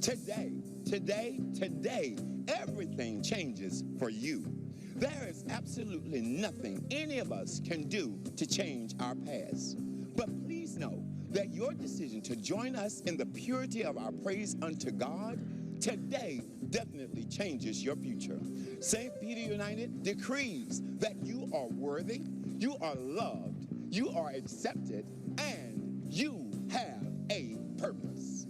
Today, everything changes for you. There is absolutely nothing any of us can do to change our past. But please know that your decision to join us in the purity of our praise unto God today definitely changes your future. St. Peter United decrees that you are worthy, you are loved, you are accepted, and you have a purpose.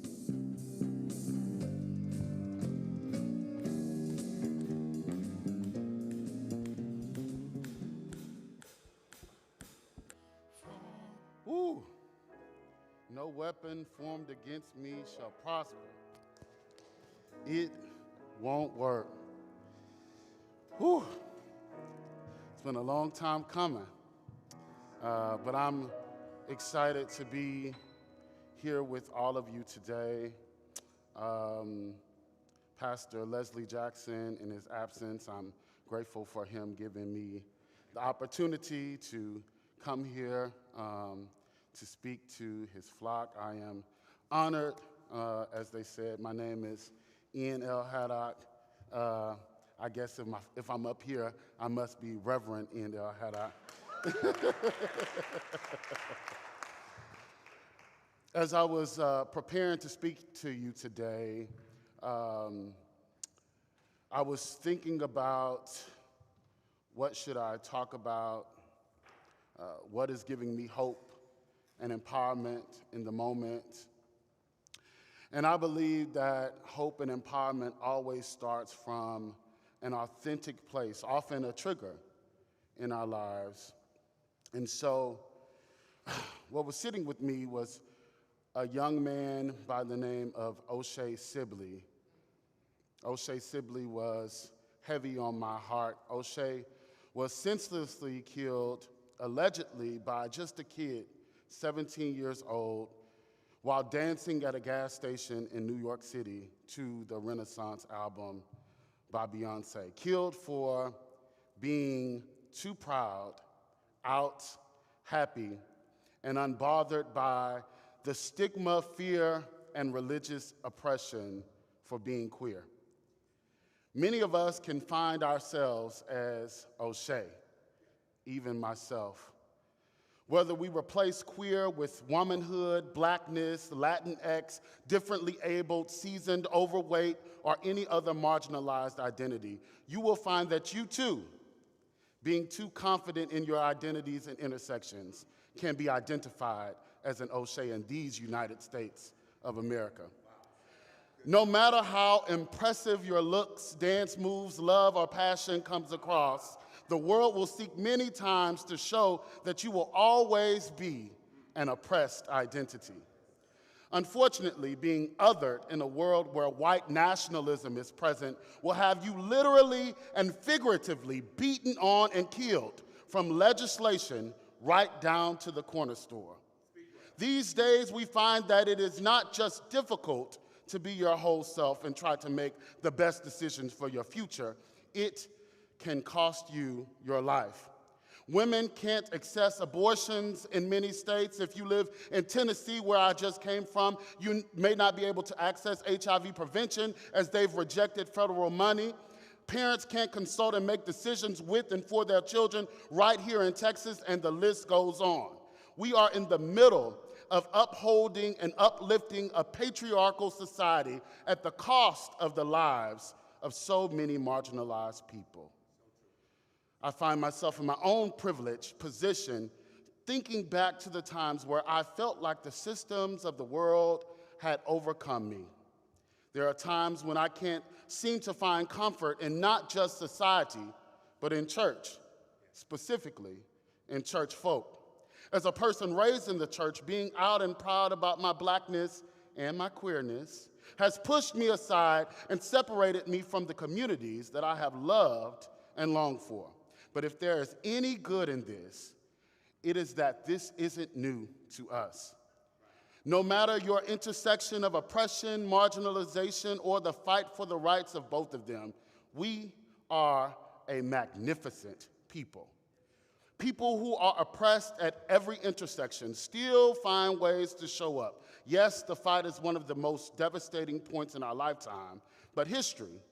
Ooh, no weapon formed against me shall prosper. It won't work. Whew. It's been a long time coming, but I'm excited to be here with all of you today. Pastor Leslie Jackson, in his absence, I'm grateful for him giving me the opportunity to come here to speak to his flock. I am honored, as they said. My name is Ian L. Haddock. I guess if I'm up here, I must be Reverend Ian L. Haddock. As I was preparing to speak to you today, I was thinking about what should I talk about, what is giving me hope and empowerment in the moment. And I believe that hope and empowerment always starts from an authentic place, often a trigger in our lives. And so what was sitting with me was a young man by the name of O'Shea Sibley. O'Shea Sibley was heavy on my heart. O'Shea was senselessly killed, allegedly, by just a kid, 17 years old, while dancing at a gas station in New York City to the Renaissance album by Beyonce. Killed for being too proud, out, happy, and unbothered by the stigma, fear, and religious oppression for being queer. Many of us can find ourselves as O'Shea, even myself. Whether we replace queer with womanhood, blackness, Latinx, differently abled, seasoned, overweight, or any other marginalized identity, you will find that you too, being too confident in your identities and intersections, can be identified as an O'Shea in these United States of America. No matter how impressive your looks, dance moves, love, or passion comes across, the world will seek many times to show that you will always be an oppressed identity. Unfortunately, being othered in a world where white nationalism is present will have you literally and figuratively beaten on and killed, from legislation right down to the corner store. These days, we find that it is not just difficult to be your whole self and try to make the best decisions for your future. It can cost you your life. Women can't access abortions in many states. If you live in Tennessee, where I just came from, you may not be able to access HIV prevention as they've rejected federal money. Parents can't consult and make decisions with and for their children right here in Texas, and the list goes on. We are in the middle of upholding and uplifting a patriarchal society at the cost of the lives of so many marginalized people. I find myself in my own privileged position thinking back to the times where I felt like the systems of the world had overcome me. There are times when I can't seem to find comfort in not just society, but in church, specifically in church folk. As a person raised in the church, being out and proud about my blackness and my queerness has pushed me aside and separated me from the communities that I have loved and longed for. But if there is any good in this, it is that this isn't new to us. No matter your intersection of oppression, marginalization, or the fight for the rights of both of them, we are a magnificent people. People who are oppressed at every intersection still find ways to show up. Yes, the fight is one of the most devastating points in our lifetime, but history,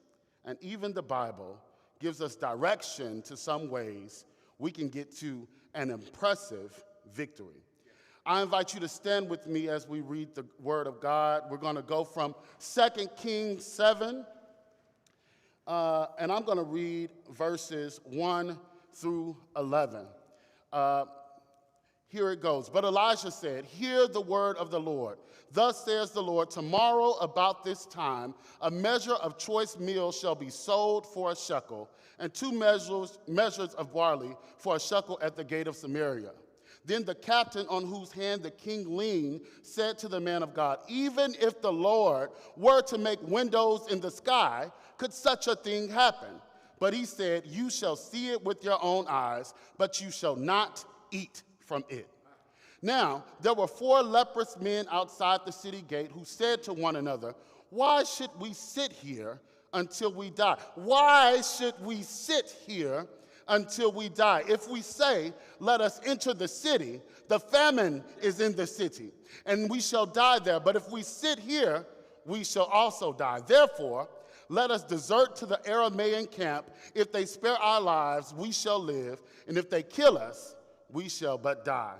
and even the Bible, gives us direction to some ways we can get to an impressive victory. I invite you to stand with me as we read the Word of God. We're going to go from 2 Kings 7, and I'm going to read verses 1 through 11. Here it goes. But Elijah said, "Hear the word of the Lord. Thus says the Lord, tomorrow about this time, a measure of choice meal shall be sold for a shekel, and 2 measures of barley for a shekel at the gate of Samaria." Then the captain on whose hand the king leaned said to the man of God, "Even if the Lord were to make windows in the sky, could such a thing happen?" But he said, "You shall see it with your own eyes, but you shall not eat from it." Now, there were 4 leprous men outside the city gate who said to one another, "Why should we sit here until we die? Why should we sit here until we die? If we say, 'Let us enter the city,' the famine is in the city, and we shall die there. But if we sit here, we shall also die. Therefore, let us desert to the Aramean camp. If they spare our lives, we shall live, and if they kill us, we shall but die."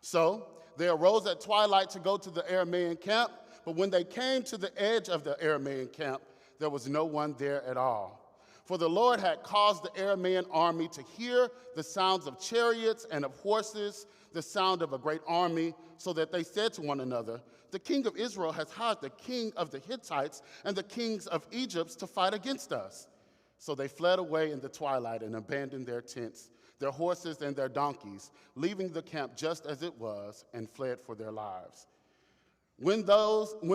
So they arose at twilight to go to the Aramean camp, but when they came to the edge of the Aramean camp, there was no one there at all. For the Lord had caused the Aramean army to hear the sounds of chariots and of horses, the sound of a great army, so that they said to one another, "The king of Israel has hired the king of the Hittites and the kings of Egypt to fight against us." So they fled away in the twilight and abandoned their tents, their horses and their donkeys, leaving the camp just as it was, and fled for their lives. When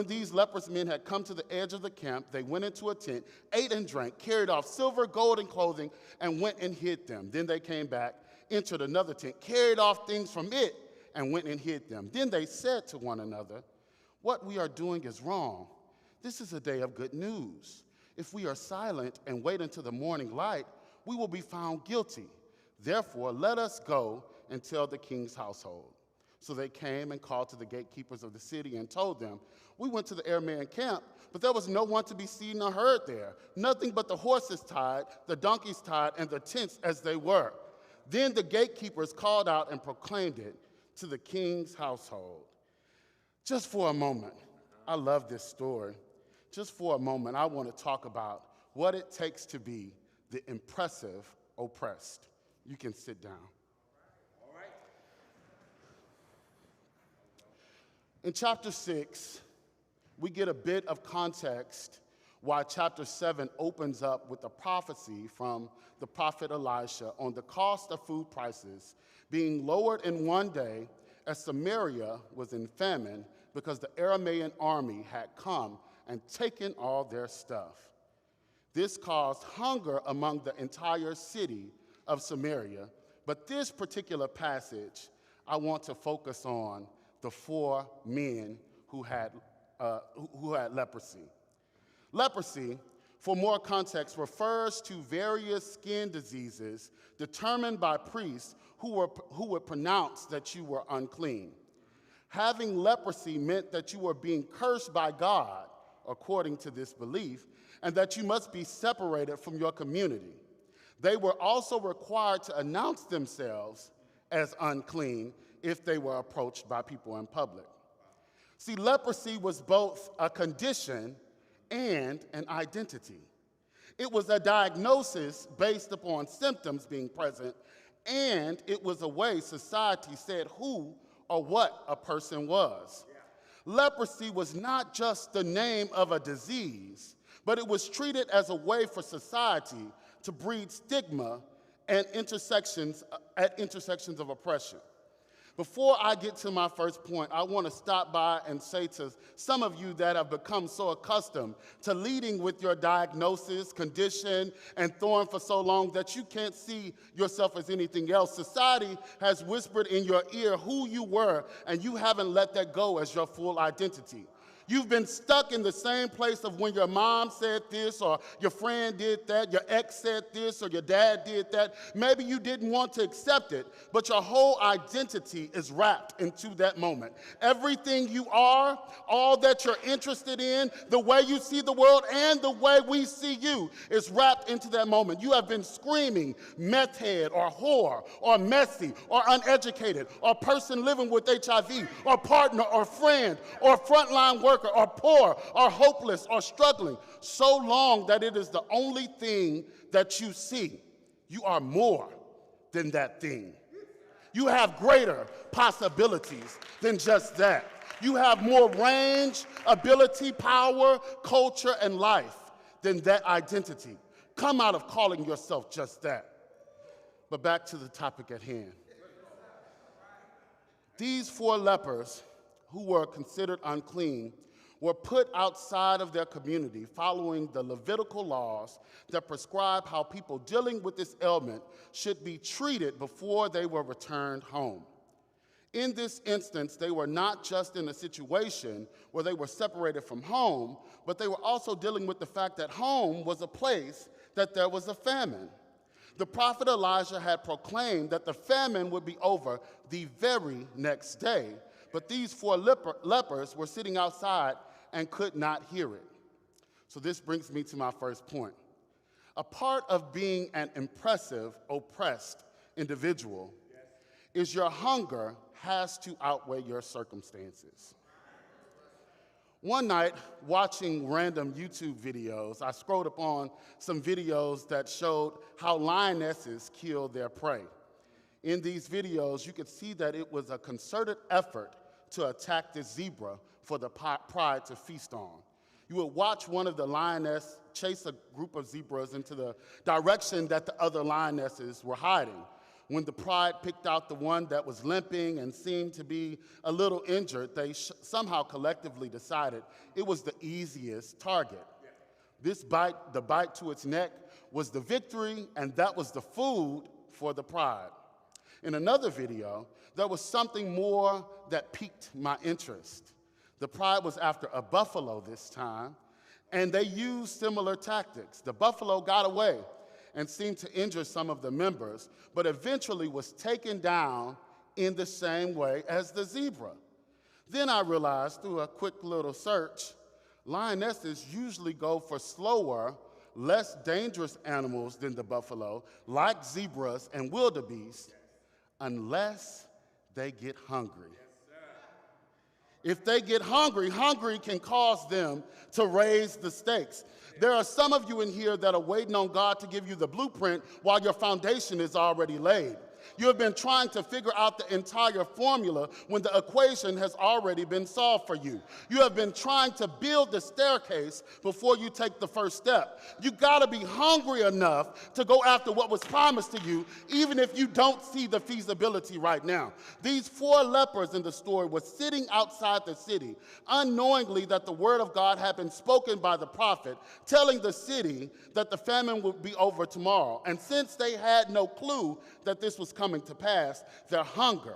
these leprous men had come to the edge of the camp, they went into a tent, ate and drank, carried off silver, gold, and clothing, and went and hid them. Then they came back, entered another tent, carried off things from it, and went and hid them. Then they said to one another, "What we are doing is wrong. This is a day of good news. If we are silent and wait until the morning light, we will be found guilty. Therefore, let us go and tell the king's household." So they came and called to the gatekeepers of the city and told them, "We went to the Aramean camp, but there was no one to be seen or heard there, nothing but the horses tied, the donkeys tied, and the tents as they were." Then the gatekeepers called out and proclaimed it to the king's household. Just for a moment, I love this story. Just for a moment, I want to talk about what it takes to be the impressive oppressed. You can sit down. In chapter 6, we get a bit of context why chapter 7 opens up with a prophecy from the prophet Elisha on the cost of food prices being lowered in one day as Samaria was in famine because the Aramean army had come and taken all their stuff. This caused hunger among the entire city of Samaria, but this particular passage, I want to focus on the 4 men who had leprosy. Leprosy, for more context, refers to various skin diseases determined by priests who would pronounce that you were unclean. Having leprosy meant that you were being cursed by God, according to this belief, and that you must be separated from your community. They were also required to announce themselves as unclean if they were approached by people in public. See, leprosy was both a condition and an identity. It was a diagnosis based upon symptoms being present, and it was a way society said who or what a person was. Leprosy was not just the name of a disease, but it was treated as a way for society to breed stigma and intersections of oppression. Before I get to my first point, I want to stop by and say to some of you that have become so accustomed to leading with your diagnosis, condition, and thorn for so long that you can't see yourself as anything else. Society has whispered in your ear who you were, and you haven't let that go as your full identity. You've been stuck in the same place of when your mom said this, or your friend did that, your ex said this, or your dad did that. Maybe you didn't want to accept it, but your whole identity is wrapped into that moment. Everything you are, all that you're interested in, the way you see the world and the way we see you is wrapped into that moment. You have been screaming meth head or whore or messy or uneducated or person living with HIV or partner or friend or frontline worker or poor or hopeless or struggling so long that it is the only thing that you see. You are more than that thing. You have greater possibilities than just that. You have more range, ability, power, culture, and life than that identity. Come out of calling yourself just that. But back to the topic at hand. These 4 lepers who were considered unclean were put outside of their community following the Levitical laws that prescribe how people dealing with this ailment should be treated before they were returned home. In this instance, they were not just in a situation where they were separated from home, but they were also dealing with the fact that home was a place that there was a famine. The prophet Elijah had proclaimed that the famine would be over the very next day, but these 4 lepers were sitting outside and could not hear it. So this brings me to my first point. A part of being an impressive, oppressed individual is your hunger has to outweigh your circumstances. One night, watching random YouTube videos, I scrolled upon some videos that showed how lionesses kill their prey. In these videos, you could see that it was a concerted effort to attack this zebra for the pride to feast on. You would watch one of the lioness chase a group of zebras into the direction that the other lionesses were hiding. When the pride picked out the one that was limping and seemed to be a little injured, they somehow collectively decided it was the easiest target. This bite, the bite to its neck, was the victory, and that was the food for the pride. In another video, there was something more that piqued my interest. The pride was after a buffalo this time, and they used similar tactics. The buffalo got away and seemed to injure some of the members, but eventually was taken down in the same way as the zebra. Then I realized through a quick little search, lionesses usually go for slower, less dangerous animals than the buffalo, like zebras and wildebeest, unless they get hungry. If they get hungry, hungry can cause them to raise the stakes. There are some of you in here that are waiting on God to give you the blueprint while your foundation is already laid. You have been trying to figure out the entire formula when the equation has already been solved for you. You have been trying to build the staircase before you take the first step. You gotta be hungry enough to go after what was promised to you, even if you don't see the feasibility right now. These 4 lepers in the story were sitting outside the city, unknowingly that the word of God had been spoken by the prophet, telling the city that the famine would be over tomorrow. And since they had no clue that this was coming to pass, their hunger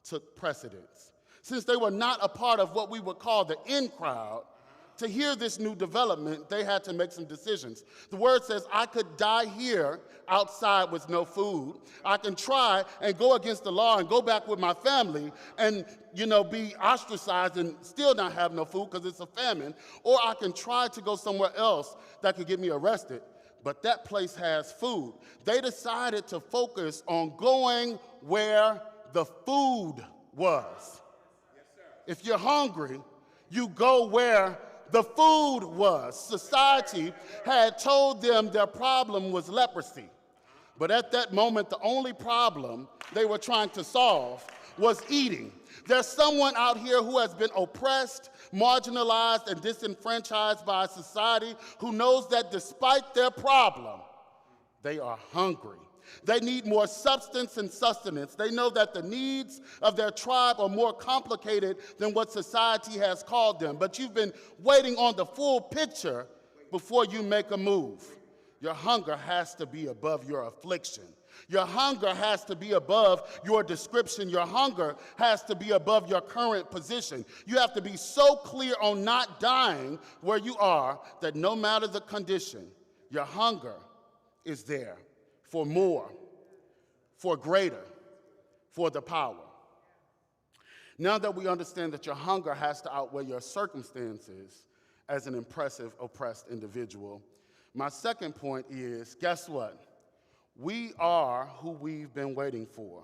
took precedence. Since they were not a part of what we would call the in crowd, to hear this new development, they had to make some decisions. The word says, I could die here outside with no food. I can try and go against the law and go back with my family and, be ostracized and still not have no food because it's a famine. Or I can try to go somewhere else that could get me arrested. But that place has food. They decided to focus on going where the food was. If you're hungry, you go where the food was. Society had told them their problem was leprosy. But at that moment, the only problem they were trying to solve was eating. There's someone out here who has been oppressed, marginalized, and disenfranchised by society who knows that despite their problem, they are hungry. They need more substance and sustenance. They know that the needs of their tribe are more complicated than what society has called them. But you've been waiting on the full picture before you make a move. Your hunger has to be above your affliction. Your hunger has to be above your description. Your hunger has to be above your current position. You have to be so clear on not dying where you are that no matter the condition, your hunger is there for more, for greater, for the power. Now that we understand that your hunger has to outweigh your circumstances as an impressive, oppressed individual, my second point is, guess what? We are who we've been waiting for.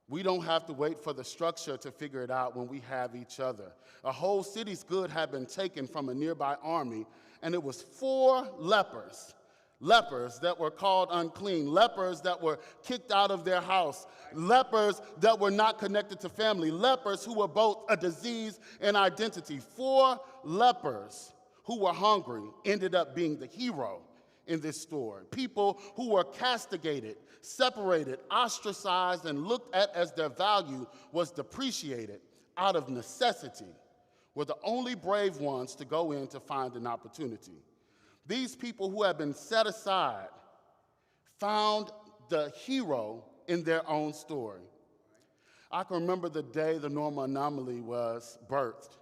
We don't have to wait for the structure to figure it out when we have each other. A whole city's good had been taken from a nearby army, and it was 4 lepers. Lepers that were called unclean, lepers that were kicked out of their house, lepers that were not connected to family, lepers who were both a disease and identity. 4 lepers who were hungry ended up being the hero in this story. People who were castigated, separated, ostracized, and looked at as their value was depreciated out of necessity were the only brave ones to go in to find an opportunity. These people who had been set aside found the hero in their own story. I can remember the day the normal anomaly was birthed.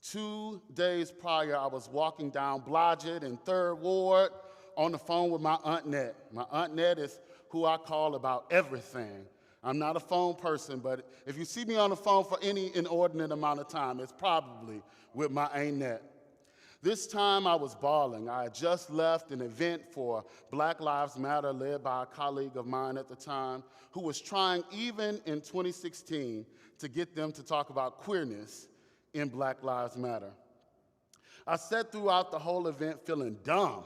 2 days prior, I was walking down Blodgett in 3rd Ward on the phone with my Aunt Ned. My Aunt Ned is who I call about everything. I'm not a phone person, but if you see me on the phone for any inordinate amount of time, it's probably with my Aunt Ned. This time I was bawling. I had just left an event for Black Lives Matter led by a colleague of mine at the time who was trying, even in 2016, to get them to talk about queerness in Black Lives Matter. I sat throughout the whole event feeling dumb.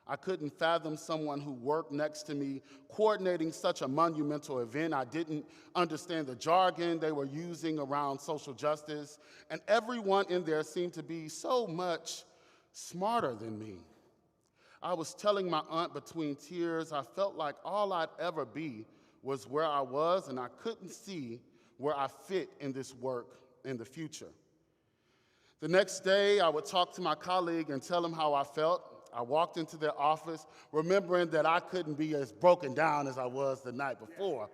I couldn't fathom someone who worked next to me coordinating such a monumental event. I didn't understand the jargon they were using around social justice, and everyone in there seemed to be so much smarter than me. I was telling my aunt between tears, I felt like all I'd ever be was where I was, and I couldn't see where I fit in this work in the future. The next day, I would talk to my colleague and tell him how I felt. I walked into their office, remembering that I couldn't be as broken down as I was the night before.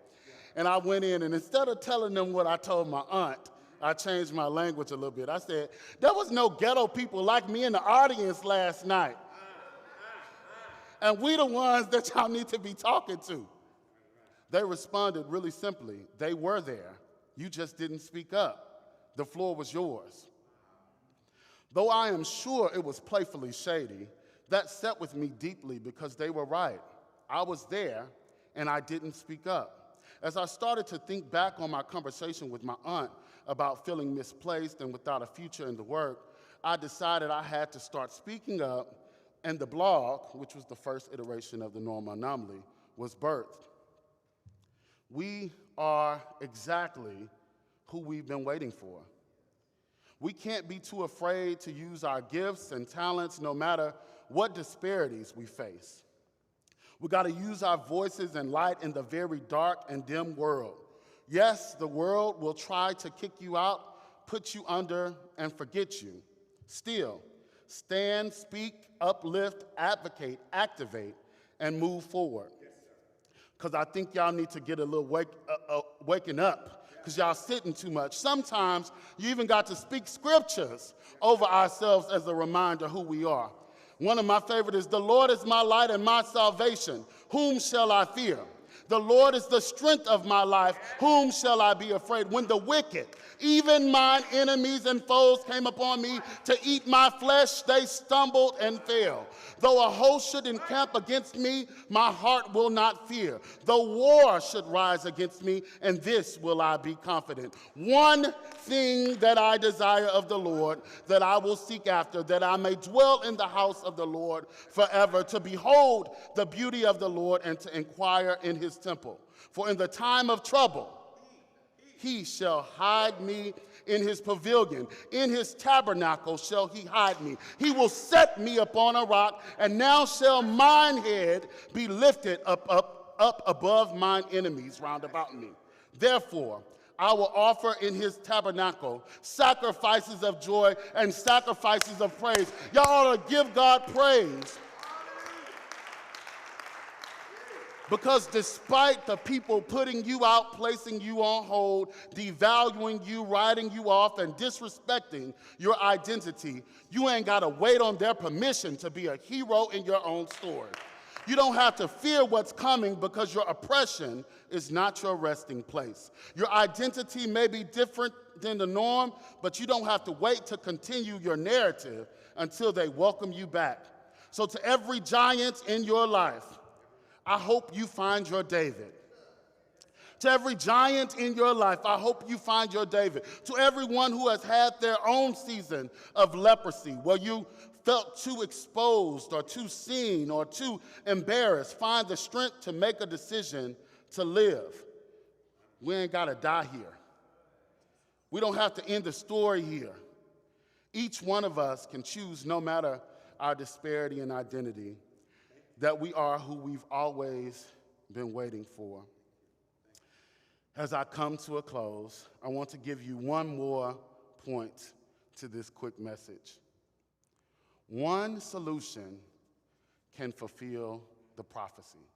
And I went in, and instead of telling them what I told my aunt, I changed my language a little bit. I said, there was no ghetto people like me in the audience last night. And we the ones that y'all need to be talking to. They responded really simply. They were there. You just didn't speak up. The floor was yours. Though I am sure it was playfully shady, that set with me deeply because they were right. I was there, and I didn't speak up. As I started to think back on my conversation with my aunt about feeling misplaced and without a future in the work, I decided I had to start speaking up, and the blog, which was the first iteration of the Normal Anomaly, was birthed. We are exactly who we've been waiting for. We can't be too afraid to use our gifts and talents no matter what disparities we face. We got to use our voices and light in the very dark and dim world. Yes, the world will try to kick you out, put you under, and forget you. Still, stand, speak, uplift, advocate, activate, and move forward. Because I think y'all need to get a little waking up, because y'all sitting too much. Sometimes you even got to speak scriptures over ourselves as a reminder who we are. One of my favorite is, the Lord is my light and my salvation. Whom shall I fear? The Lord is the strength of my life. Whom shall I be afraid? When the wicked, even mine enemies and foes, came upon me to eat my flesh, they stumbled and fell. Though a host should encamp against me, my heart will not fear. Though war should rise against me, in this will I be confident. One thing that I desire of the Lord, that I will seek after, that I may dwell in the house of the Lord forever, to behold the beauty of the Lord and to inquire in his temple. For in the time of trouble, he shall hide me in his pavilion. In his tabernacle shall he hide me. He will set me upon a rock, and now shall mine head be lifted up above mine enemies round about me. Therefore, I will offer in his tabernacle sacrifices of joy and sacrifices of praise. Y'all ought to give God praise. Because despite the people putting you out, placing you on hold, devaluing you, writing you off, and disrespecting your identity, you ain't got to wait on their permission to be a hero in your own story. You don't have to fear what's coming because your oppression is not your resting place. Your identity may be different than the norm, but you don't have to wait to continue your narrative until they welcome you back. So to every giant in your life, I hope you find your David. To every giant in your life, I hope you find your David. To everyone who has had their own season of leprosy, where you felt too exposed or too seen or too embarrassed, find the strength to make a decision to live. We ain't got to die here. We don't have to end the story here. Each one of us can choose, no matter our disparity in identity, that we are who we've always been waiting for. As I come to a close, I want to give you one more point to this quick message. One solution can fulfill the prophecy.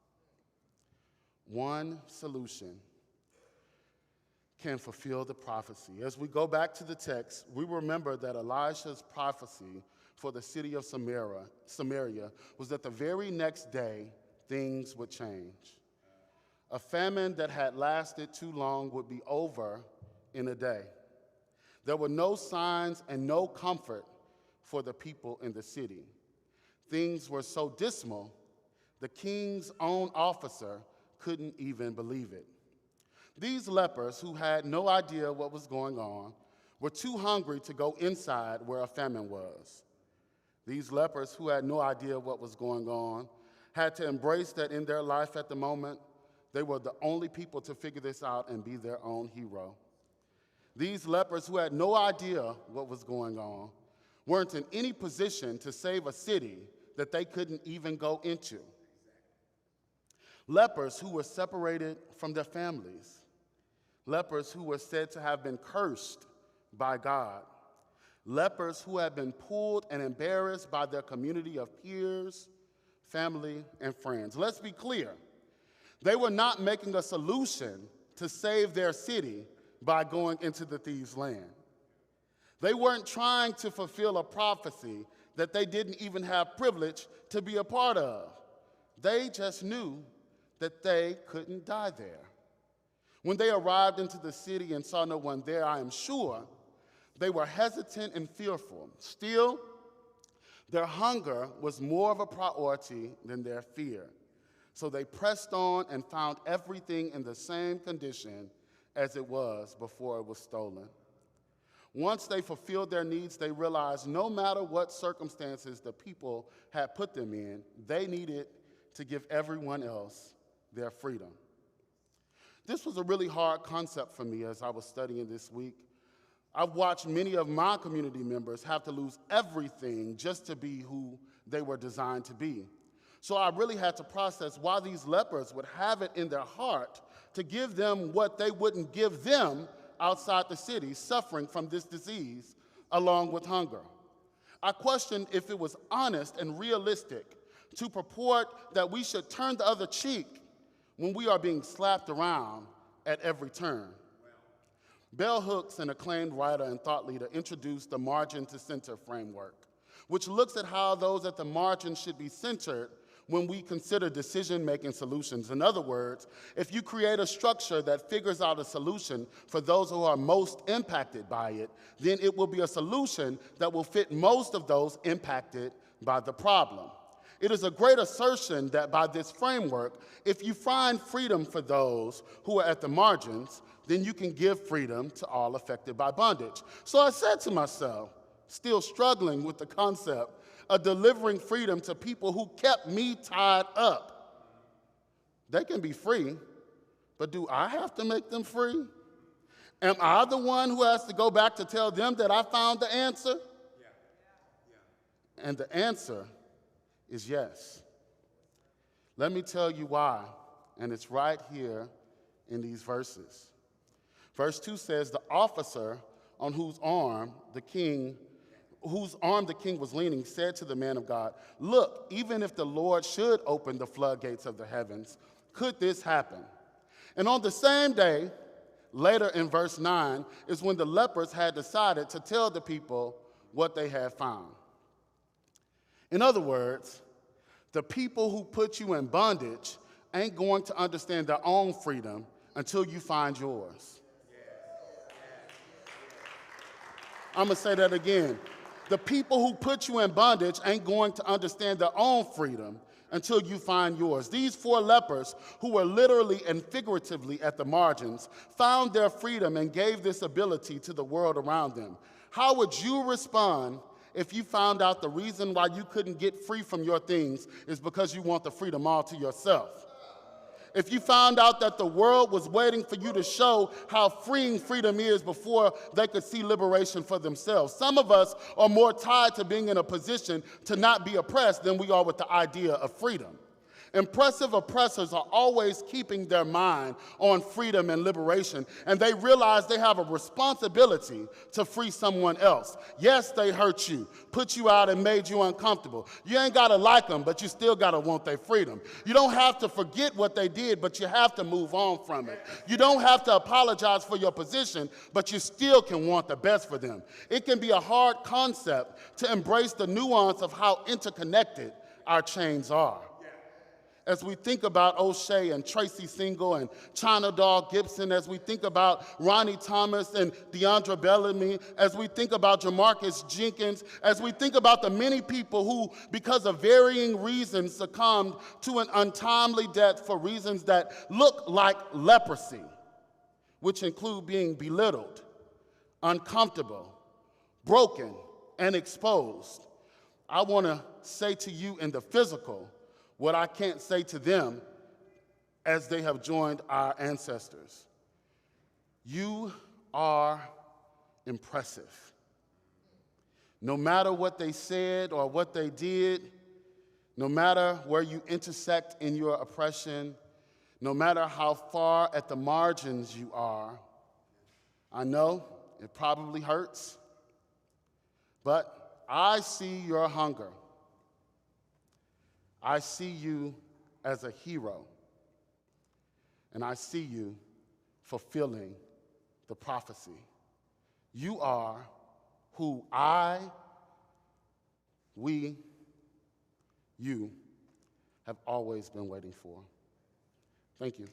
One solution can fulfill the prophecy. As we go back to the text, we remember that Elisha's prophecy for the city of Samaria was that the very next day, things would change. A famine that had lasted too long would be over in a day. There were no signs and no comfort for the people in the city. Things were so dismal, the king's own officer couldn't even believe it. These lepers, who had no idea what was going on, were too hungry to go inside where a famine was. These lepers, who had no idea what was going on, had to embrace that in their life at the moment, they were the only people to figure this out and be their own hero. These lepers, who had no idea what was going on, weren't in any position to save a city that they couldn't even go into. Lepers who were separated from their families. Lepers who were said to have been cursed by God. Lepers who had been pulled and embarrassed by their community of peers, family, and friends. Let's be clear. They were not making a solution to save their city by going into the thieves' land. They weren't trying to fulfill a prophecy that they didn't even have privilege to be a part of. They just knew that they couldn't die there. When they arrived into the city and saw no one there, I am sure they were hesitant and fearful. Still, their hunger was more of a priority than their fear. So they pressed on and found everything in the same condition as it was before it was stolen. Once they fulfilled their needs, they realized no matter what circumstances the people had put them in, they needed to give everyone else their freedom. This was a really hard concept for me as I was studying this week. I've watched many of my community members have to lose everything just to be who they were designed to be. So I really had to process why these lepers would have it in their heart to give them what they wouldn't give them outside the city, suffering from this disease along with hunger. I questioned if it was honest and realistic to purport that we should turn the other cheek when we are being slapped around at every turn. Bell Hooks, an acclaimed writer and thought leader, introduced the margin to center framework, which looks at how those at the margin should be centered when we consider decision-making solutions. In other words, if you create a structure that figures out a solution for those who are most impacted by it, then it will be a solution that will fit most of those impacted by the problem. It is a great assertion that by this framework, if you find freedom for those who are at the margins, then you can give freedom to all affected by bondage. So I said to myself, still struggling with the concept of delivering freedom to people who kept me tied up. They can be free, but do I have to make them free? Am I the one who has to go back to tell them that I found the answer? And the answer is yes. Let me tell you why, and it's right here in these verses. Verse 2 says, the officer on whose arm the king was leaning said to the man of God, look, even if the Lord should open the floodgates of the heavens Could this happen? And on the same day, later in verse 9, is when the lepers had decided to tell the people what they had found. In other words, the people who put you in bondage ain't going to understand their own freedom until you find yours. I'm going to say that again. The people who put you in bondage ain't going to understand their own freedom until you find yours. These 4 lepers, who were literally and figuratively at the margins, found their freedom and gave this ability to the world around them. How would you respond if you found out the reason why you couldn't get free from your things is because you want the freedom all to yourself? If you found out that the world was waiting for you to show how freeing freedom is before they could see liberation for themselves. Some of us are more tied to being in a position to not be oppressed than we are with the idea of freedom. Impressive oppressors are always keeping their mind on freedom and liberation, and they realize they have a responsibility to free someone else. Yes, they hurt you, put you out, and made you uncomfortable. You ain't got to like them, but you still got to want their freedom. You don't have to forget what they did, but you have to move on from it. You don't have to apologize for your position, but you still can want the best for them. It can be a hard concept to embrace the nuance of how interconnected our chains are. As we think about O'Shea and Tracy Single and China Doll Gibson, as we think about Ronnie Thomas and Deandra Bellamy, as we think about Jamarcus Jenkins, as we think about the many people who, because of varying reasons, succumbed to an untimely death for reasons that look like leprosy, which include being belittled, uncomfortable, broken, and exposed. I want to say to you in the physical what I can't say to them as they have joined our ancestors. You are impressive. No matter what they said or what they did, no matter where you intersect in your oppression, no matter how far at the margins you are, I know it probably hurts, but I see your hunger. I see you as a hero, and I see you fulfilling the prophecy. You are who you have always been waiting for. Thank you.